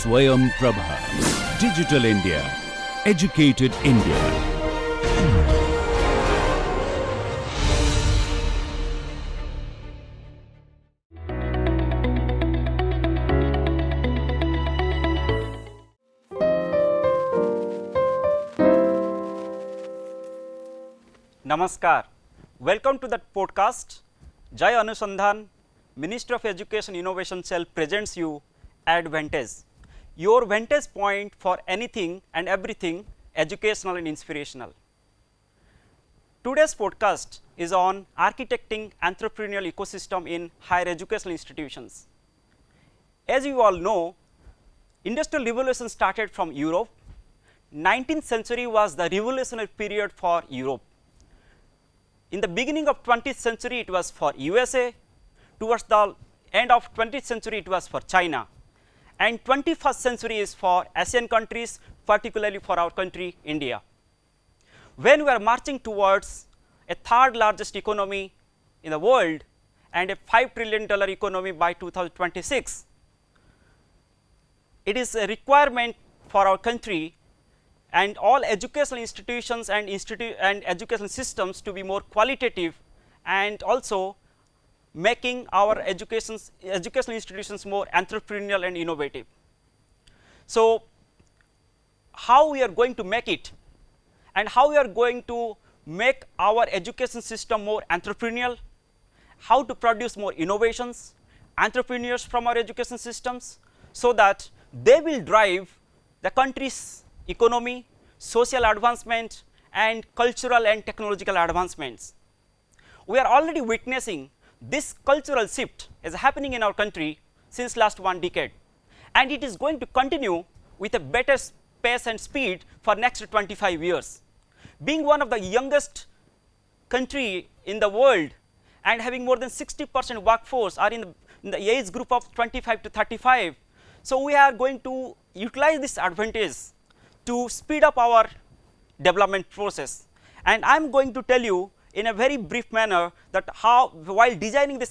Swayam Prabha. Digital India. Educated India. Namaskar. Welcome to the podcast. Jai Anusandhan, Minister of Education Innovation Cell presents you Advantage, your vantage point for anything and everything educational and inspirational. Today's podcast is on architecting entrepreneurial ecosystem in higher educational institutions. As you all know, Industrial Revolution started from Europe. 19th century was the revolutionary period for Europe. In the beginning of 20th century, it was for USA. Towards the end of 20th century, it was for China. And 21st century is for Asian countries, particularly for our country, India. When we are marching towards a third largest economy in the world and a $5 trillion economy by 2026, it is a requirement for our country and all educational institutions and educational systems to be more qualitative and also making our educational institutions more entrepreneurial and innovative. So, how we are going to make it and how we are going to make our education system more entrepreneurial, how to produce more innovations, entrepreneurs from our education systems, so that they will drive the country's economy, social advancement and cultural and technological advancements. We are already witnessing this cultural shift is happening in our country since last 1 decade, and it is going to continue with a better pace and speed for next 25 years. Being one of the youngest country in the world and having more than 60% workforce are in the age group of 25 to 35, so we are going to utilize this advantage to speed up our development process. And I am going to tell you in a very brief manner that how, while designing the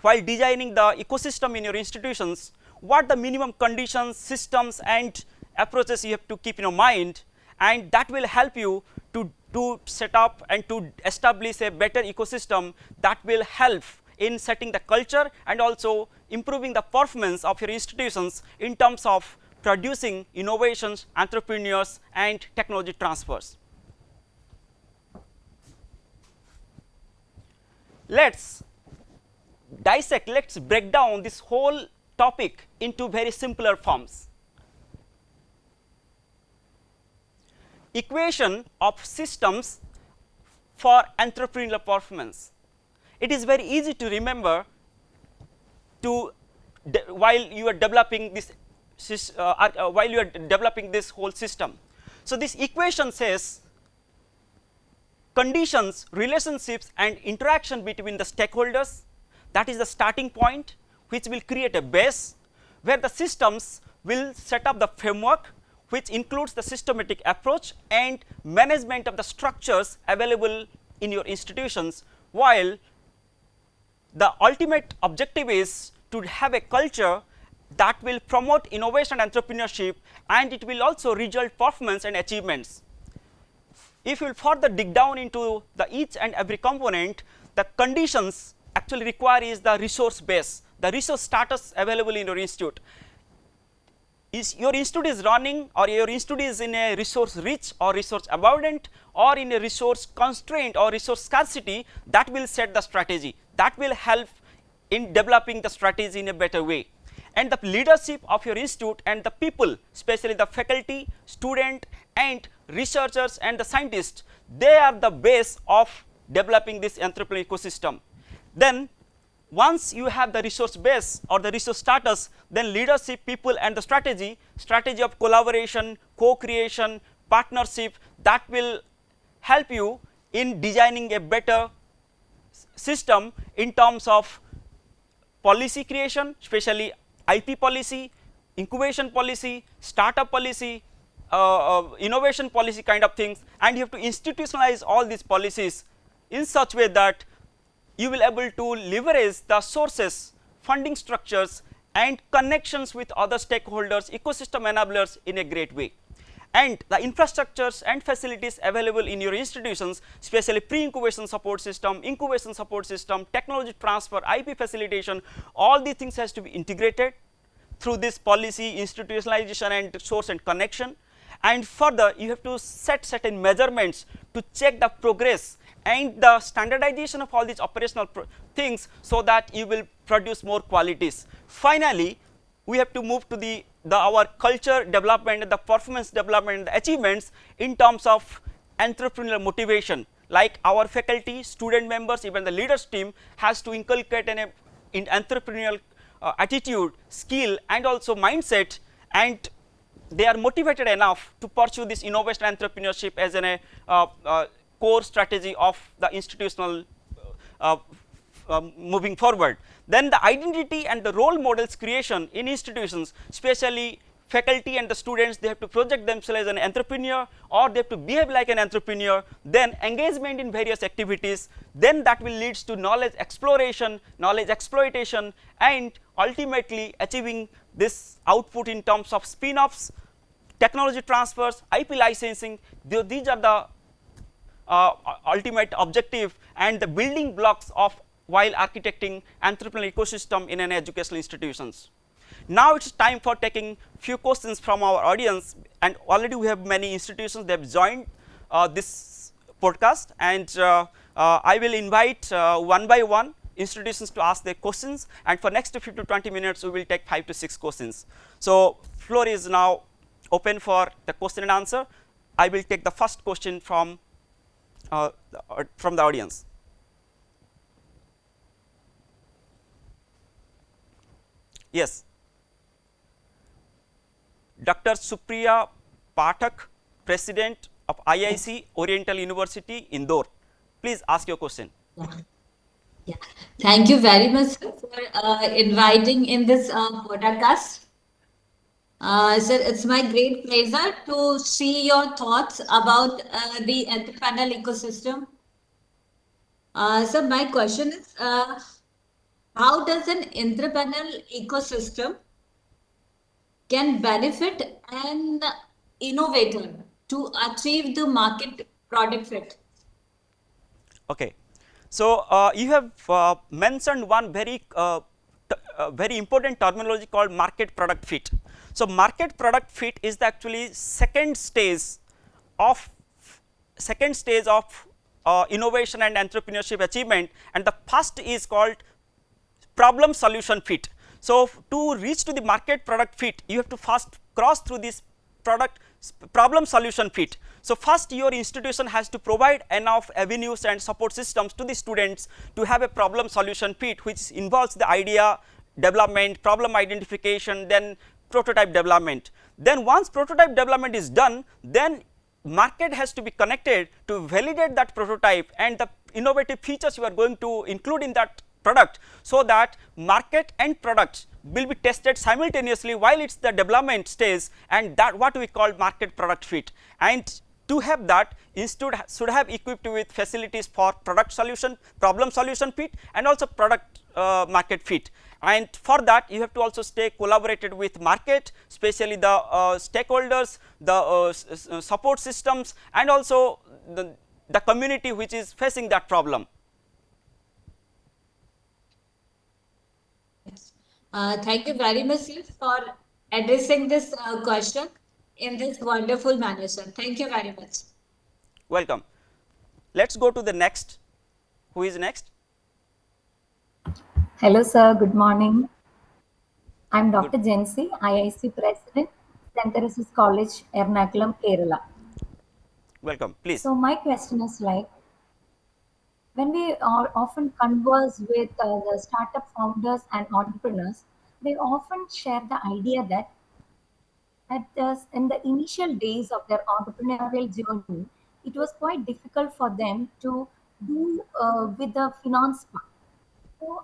ecosystem in your institutions, what the minimum conditions, systems and approaches you have to keep in your mind, and that will help you to set up and to establish a better ecosystem that will help in setting the culture and also improving the performance of your institutions in terms of producing innovations, entrepreneurs and technology transfers. Let's dissect, let's break down this whole topic into very simpler forms. Equation of systems for entrepreneurial performance. It is very easy to remember while you are developing this whole system. So, this equation says conditions, relationships and interaction between the stakeholders, that is the starting point, which will create a base where the systems will set up the framework, which includes the systematic approach and management of the structures available in your institutions, while the ultimate objective is to have a culture that will promote innovation and entrepreneurship, and it will also result performance and achievements. If you will further dig down into the each and every component, the conditions actually require is the resource base, the resource status available in your institute. Is your institute is running or your institute is in a resource rich or resource abundant or in a resource constraint or resource scarcity, that will set the strategy, that will help in developing the strategy in a better way. And the leadership of your institute and the people, especially the faculty, student and researchers and the scientists, they are the base of developing this entrepreneurial ecosystem. Then once you have the resource base or the resource status, then leadership, people and the strategy of collaboration, co-creation, partnership, that will help you in designing a better system in terms of policy creation, especially IP policy, incubation policy, startup policy, innovation policy kind of things, and you have to institutionalize all these policies in such way that you will able to leverage the sources, funding structures and connections with other stakeholders, ecosystem enablers in a great way. And the infrastructures and facilities available in your institutions, especially pre-incubation support system, incubation support system, technology transfer, IP facilitation, all these things has to be integrated through this policy, institutionalization and source and connection. And further, you have to set certain measurements to check the progress and the standardization of all these operational things, so that you will produce more qualities. Finally, we have to move to our culture development, the performance development, the achievements in terms of entrepreneurial motivation, like our faculty, student members, even the leaders team has to inculcate an entrepreneurial attitude, skill and also mindset, and they are motivated enough to pursue this innovation entrepreneurship as a core strategy of the institutional moving forward. Then the identity and the role models creation in institutions, especially faculty and the students, they have to project themselves as an entrepreneur, or they have to behave like an entrepreneur. Then engagement in various activities, then that will leads to knowledge exploration, knowledge exploitation, and ultimately achieving this output in terms of spin-offs, technology transfers, IP licensing. These are the ultimate objective and the building blocks of while architecting entrepreneurial ecosystem in an educational institutions. Now it's time for taking few questions from our audience, and already we have many institutions that have joined this podcast, and I will invite one by one institutions to ask their questions, and for next 15 to 20 minutes we will take 5 to 6 questions. So floor is now open for the question and answer. I will take the first question from the audience. Yes, Dr. Supriya Pathak, President of IIC Oriental University, Indore. Please ask your question. Yeah. Thank you very much, sir, for inviting in this podcast. Sir, it's my great pleasure to see your thoughts about the entrepreneurial ecosystem. So my question is, how does an entrepreneurial ecosystem can benefit an innovator to achieve the market product fit? Okay, so you have mentioned one very important terminology called market product fit. So market product fit is the actually second stage of innovation and entrepreneurship achievement, and the first is called problem solution fit. So to reach to the market product fit, you have to first cross through this problem solution fit. So first your institution has to provide enough avenues and support systems to the students to have a problem solution fit, which involves the idea development, problem identification, then prototype development. Then once prototype development is done, then market has to be connected to validate that prototype and the innovative features you are going to include in that product, so that market and product will be tested simultaneously while it's the development stage, and that what we call market product fit. And to have that, institute should have equipped with facilities for product solution, problem solution fit, and also product market fit. And for that you have to also stay collaborated with market, especially the stakeholders, the support systems, and also the community which is facing that problem. Thank you very much, sir, for addressing this question in this wonderful manner, sir. Thank you very much. Welcome. Let's go to the next. Who is next? Hello, sir. Good morning. I'm Dr. Jensi, IIC President, St. Teresa's College, Ernakulam, Kerala. Welcome, please. So my question is like, when we often converse with the startup founders and entrepreneurs, they often share the idea that in the initial days of their entrepreneurial journey, it was quite difficult for them to do with the finance part. So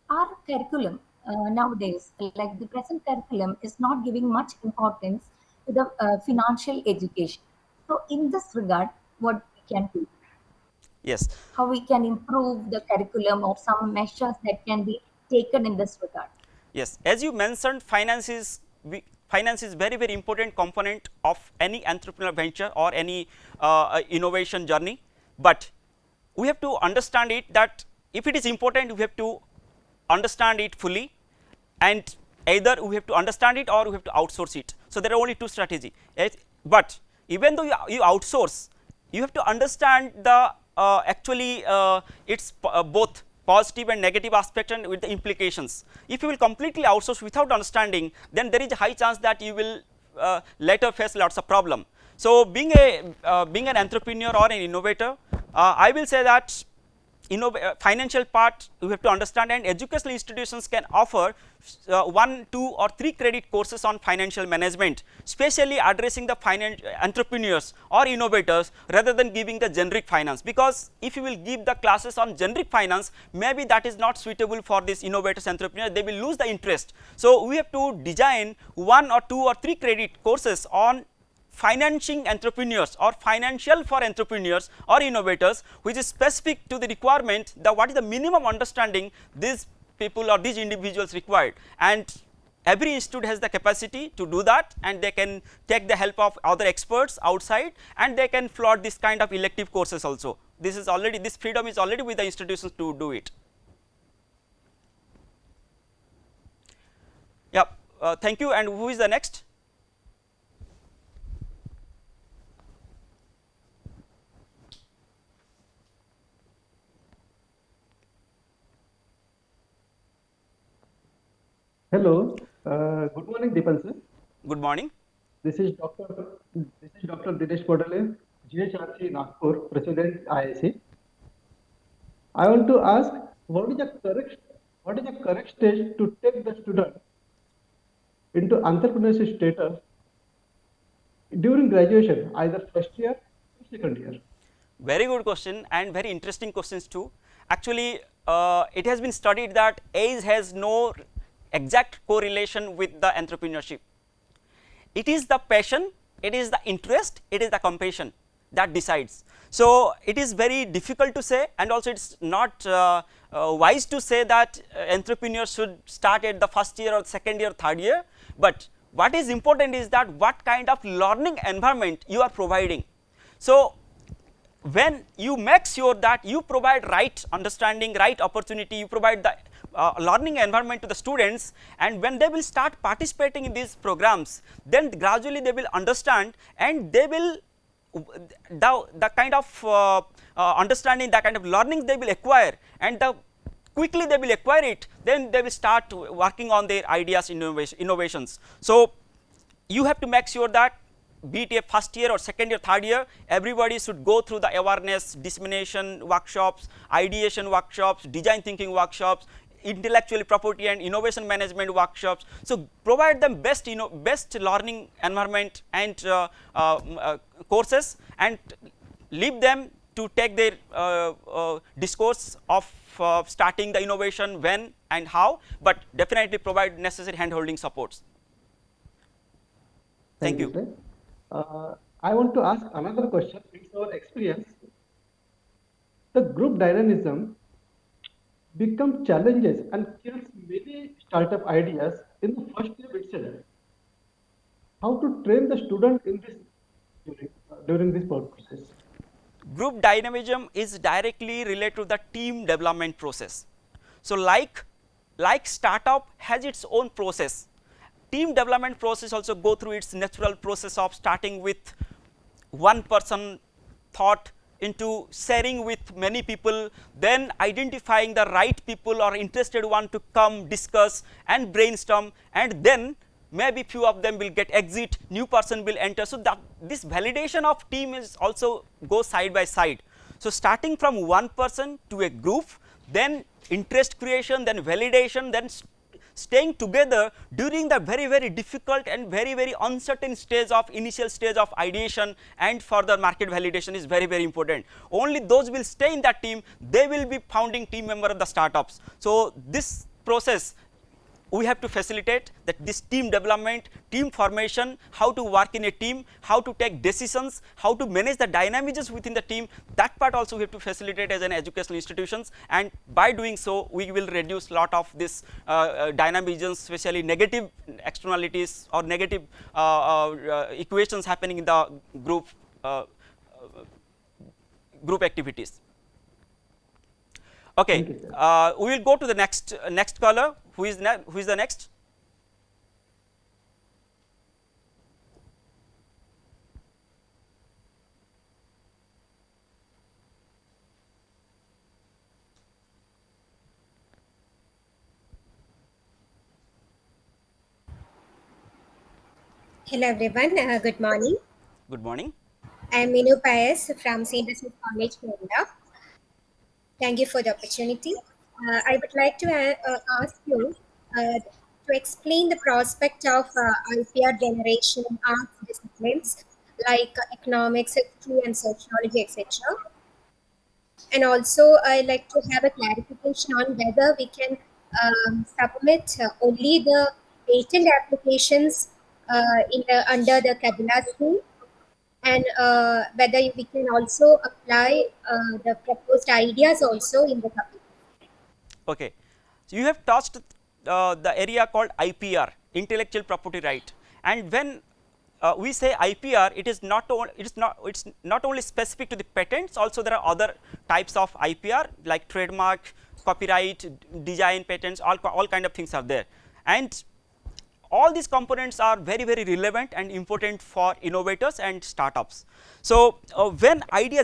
our curriculum nowadays, like the present curriculum, is not giving much importance to the financial education. So in this regard, what we can do? Yes. How we can improve the curriculum, or some measures that can be taken in this regard? Yes, as you mentioned, finance is very very important component of any entrepreneurial venture or any innovation journey. But we have to understand it that if it is important, we have to understand it fully, and either we have to understand it or we have to outsource it. So there are only two strategies. But even though you outsource, you have to understand the actually its both positive and negative aspect and with the implications. If you will completely outsource without understanding, then there is a high chance that you will later face lots of problem. So being an entrepreneur or an innovator, I will say that financial part you have to understand, and educational institutions can offer 1, 2 or 3 credit courses on financial management, especially addressing the entrepreneurs or innovators rather than giving the generic finance, because if you will give the classes on generic finance, maybe that is not suitable for this innovators entrepreneurs, they will lose the interest. So we have to design 1 or 2 or 3 credit courses on financing entrepreneurs or financial for entrepreneurs or innovators, which is specific to the requirement, the what is the minimum understanding these people or these individuals required, and every institute has the capacity to do that, and they can take the help of other experts outside, and they can float this kind of elective courses also. This is already, this freedom is already with the institutions to do it. Yeah, thank you. And who is the next? Hello, good morning, Deepan sir. Good morning. This is Dr. Dinesh Podale, GHRC Nagpur, President IIC. I want to ask, what is the correct stage to take the student into entrepreneurship status during graduation, either first year or second year? Very good question, and very interesting questions too. Actually, it has been studied that age has no exact correlation with the entrepreneurship. It is the passion, it is the interest, it is the compassion that decides. So it is very difficult to say, and also it's not wise to say that entrepreneurs should start at the first year or second year, third year. But what is important is that what kind of learning environment you are providing. So when you make sure that you provide right understanding, right opportunity, you provide the learning environment to the students, and when they will start participating in these programs, then gradually they will understand, and they will the kind of understanding, the kind of learning they will acquire, and quickly they will acquire it, then they will start working on their ideas, innovations. So you have to make sure that be it a first year or second year, third year, everybody should go through the awareness, dissemination workshops, ideation workshops, design thinking workshops, intellectual property and innovation management workshops. So provide them best learning environment and courses, and leave them to take their discourse of starting the innovation, when and how, but definitely provide necessary hand-holding supports. Thank you. Sir. I want to ask another question. It's our experience. The group dynamism become challenges and kills many startup ideas in the first year itself. How to train the student in this during this process? Group dynamism is directly related to the team development process. So like startup has its own process, team development process also go through its natural process of starting with one person thought into sharing with many people, then identifying the right people or interested one to come discuss and brainstorm, and then maybe few of them will get exit, new person will enter. So that this validation of team is also go side by side. So starting from one person to a group, then interest creation, then validation, then staying together during the very very difficult and very very uncertain stage of initial stage of ideation and further market validation is very very important. Only those will stay in that team, they will be founding team member of the startups. So this process we have to facilitate that this team development, team formation, how to work in a team, how to take decisions, how to manage the dynamisms within the team. That part also we have to facilitate as an educational institutions, and by doing so we will reduce lot of this dynamisms, especially negative externalities or negative equations happening in the group activities. Okay, we will go to the next caller. Who is the next? Hello everyone, good morning. Good morning. I am Minu Paes from St. Joseph's College, Kerala. Thank you for the opportunity. I would like to ask you to explain the prospect of IPR generation in arts disciplines like economics, history, and sociology, etc. And also, I'd like to have a clarification on whether we can submit only the patent applications under the Kabila scheme, and whether we can also apply the proposed ideas also in the Kabila. Okay, so you have touched the area called IPR, intellectual property right, and when we say IPR, it's not only specific to the patents. Also, there are other types of IPR like trademark, copyright, design patents. All kind of things are there, and all these components are very relevant and important for innovators and startups. So, when idea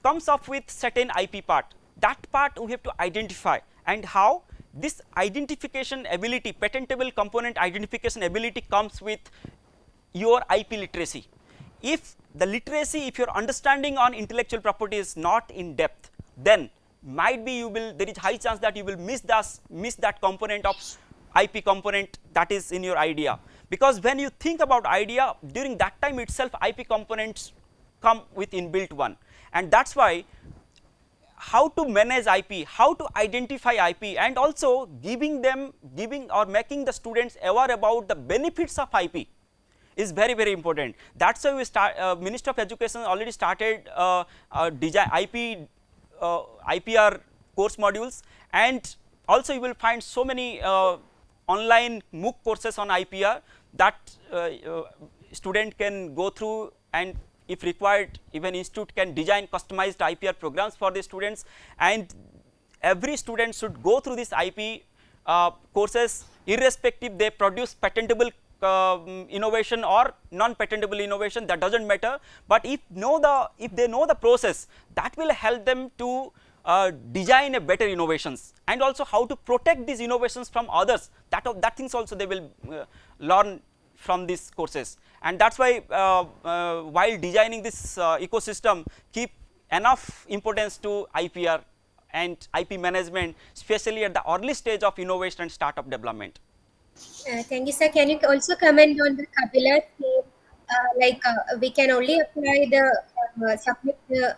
comes up with certain IP part. That part we have to identify, and how this identification ability, patentable component identification ability, comes with your IP literacy. If the literacy, if your understanding on intellectual property is not in depth, then might be there is high chance that you will miss that component of IP component that is in your idea. Because when you think about idea, during that time itself IP components come with inbuilt one, and that's why how to manage IP, how to identify IP, and also giving or making the students aware about the benefits of IP is very important. That's why we Ministry of Education already started design IPR course modules, and also you will find so many online MOOC courses on IPR that student can go through, and if required, even institute can design customized IPR programs for the students, and every student should go through this IP courses, irrespective they produce patentable innovation or non-patentable innovation, that doesn't matter. But if they know the process, that will help them to design a better innovations, and also how to protect these innovations from others. That things also they will learn from these courses. And that's why while designing this ecosystem, keep enough importance to IPR and IP management, especially at the early stage of innovation and startup development. Thank you, sir. Can you also comment on the Kabila scheme? We can only apply the submit the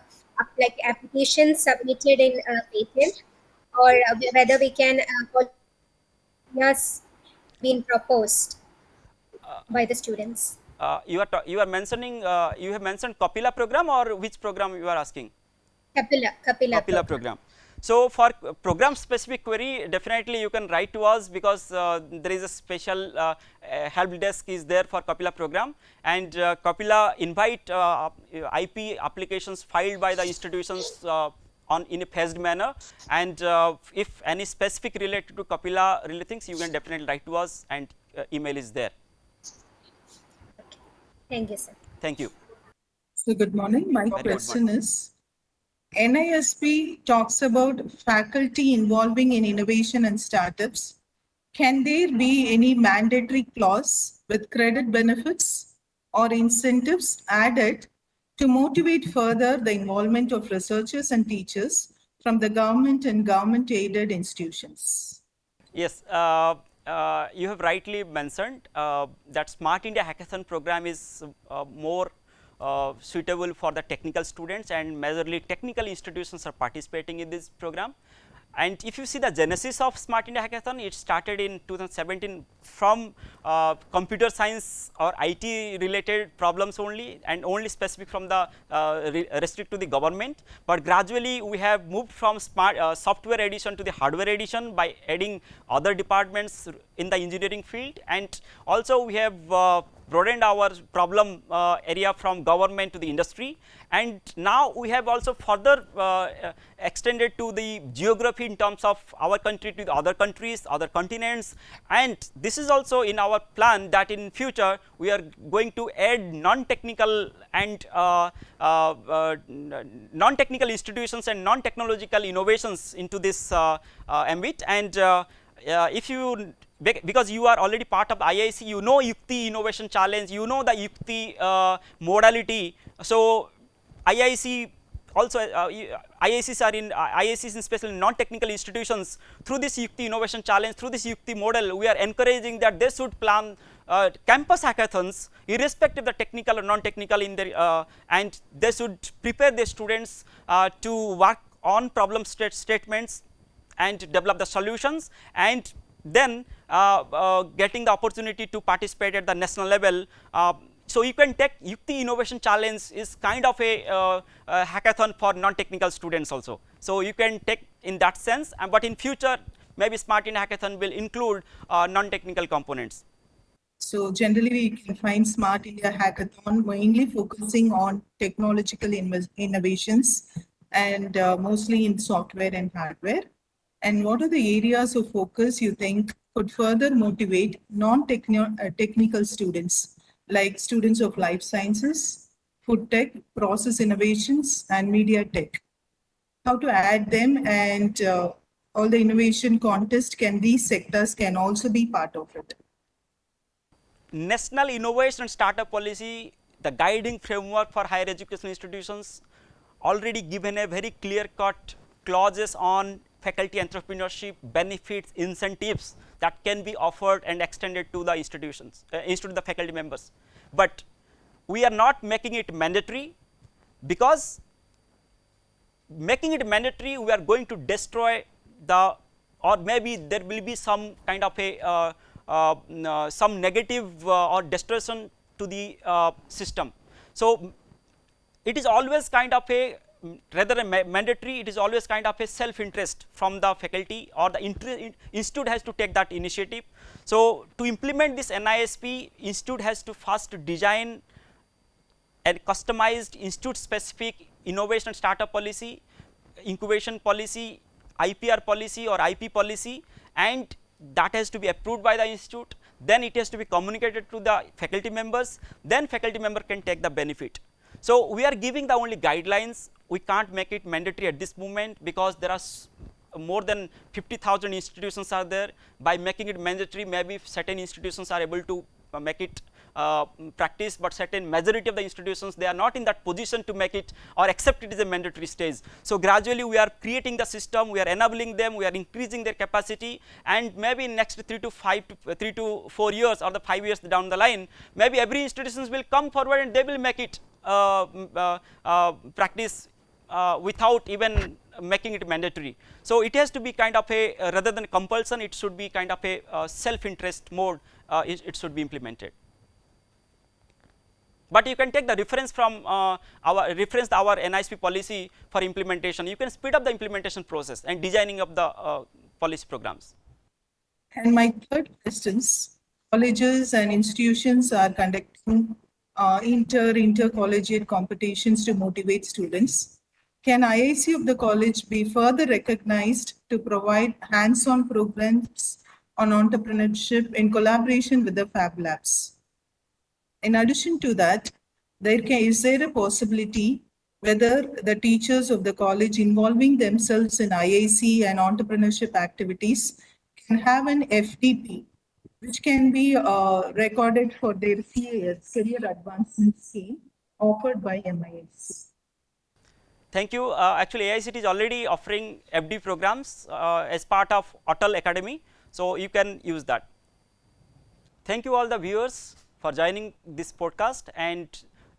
applications submitted in patent, or whether we can yes being proposed by the students. You are mentioning you have mentioned Kapila program, or which program you are asking? Kapila program. So for program specific query, definitely you can write to us, because there is a special help desk is there for Kapila program, and Kapila invite IP applications filed by the institutions in a phased manner, and if any specific related to Kapila related things, you can definitely write to us, and email is there. Thank you, sir. Thank you. So good morning. My question is, NISP talks about faculty involving in innovation and startups. Can there be any mandatory clause with credit benefits or incentives added to motivate further the involvement of researchers and teachers from the government and government-aided institutions? Yes, you have rightly mentioned that Smart India Hackathon program is more suitable for the technical students, and majorly technical institutions are participating in this program. And if you see the genesis of Smart India Hackathon, it started in 2017 from computer science or IT related problems only, and only specific from the restrict to the government. But gradually we have moved from software edition to the hardware edition by adding other departments in the engineering field, and also we have broadened our problem area from government to the industry, and now we have also further extended to the geography in terms of our country to the other countries, other continents, and this is also in our plan that in future we are going to add non-technical and non-technical institutions and non-technological innovations into this ambit. And if you, because you are already part of the IIC, you know Yukti Innovation Challenge, you know the Yukti modality. So IIC also IICs are in IICs, especially non-technical institutions. Through this Yukti Innovation Challenge, through this Yukti model, we are encouraging that they should plan campus hackathons, irrespective of the technical or non-technical in their, and they should prepare their students to work on problem statements and develop the solutions, and then getting the opportunity to participate at the national level. So you can take Yukti Innovation Challenge is kind of a hackathon for non-technical students also. So you can take in that sense, but in future maybe Smart India Hackathon will include non-technical components. So generally we can find Smart India Hackathon mainly focusing on technological innovations and mostly in software and hardware. And what are the areas of focus you think could further motivate non-technical students, like students of life sciences, food tech, process innovations, and media tech? How to add them, and all the innovation contest, can these sectors can also be part of it? National Innovation and Startup Policy, the guiding framework for higher education institutions, already given a very clear-cut clauses on faculty entrepreneurship, benefits, incentives that can be offered and extended to the institutions, the faculty members. But we are not making it mandatory, because making it mandatory we are going to destroy the, or maybe there will be some kind of a some negative or destruction to the system. So it is always kind of a, rather than mandatory, it is always kind of a self-interest from the faculty, or the institute has to take that initiative. So to implement this NISP, institute has to first design a customized institute-specific innovation and startup policy, incubation policy, IPR policy or IP policy, and that has to be approved by the institute. Then it has to be communicated to the faculty members. Then faculty member can take the benefit. So we are giving the only guidelines. We can't make it mandatory at this moment, because there are more than 50,000 institutions are there. By making it mandatory, maybe certain institutions are able to make it practice, but certain majority of the institutions, they are not in that position to make it or accept it as a mandatory stage. So gradually we are creating the system, we are enabling them, we are increasing their capacity, and maybe in next 3 to 4 years or the 5 years down the line, maybe every institutions will come forward and they will make it practice without even making it mandatory. So it has to be kind of a, rather than compulsion, it should be kind of a self-interest mode, it should be implemented. But you can take the reference from our NISP policy for implementation. You can speed up the implementation process and designing of the policy programs. And my third question is, colleges and institutions are conducting intercollegiate competitions to motivate students. Can IIC of the college be further recognized to provide hands-on programs on entrepreneurship in collaboration with the Fab Labs? In addition to that, is there a possibility whether the teachers of the college involving themselves in IIC and entrepreneurship activities can have an FDP, which can be recorded for their CAS, Career Advancement Scheme, offered by MIS? Thank you. Actually, AICT is already offering FD programs as part of Atal Academy, so you can use that. Thank you all the viewers for joining this podcast, and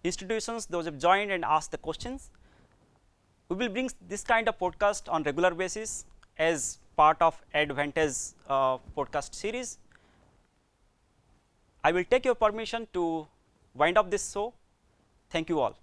institutions, those who have joined and asked the questions. We will bring this kind of podcast on regular basis as part of Advantage podcast series. I will take your permission to wind up this show. Thank you all.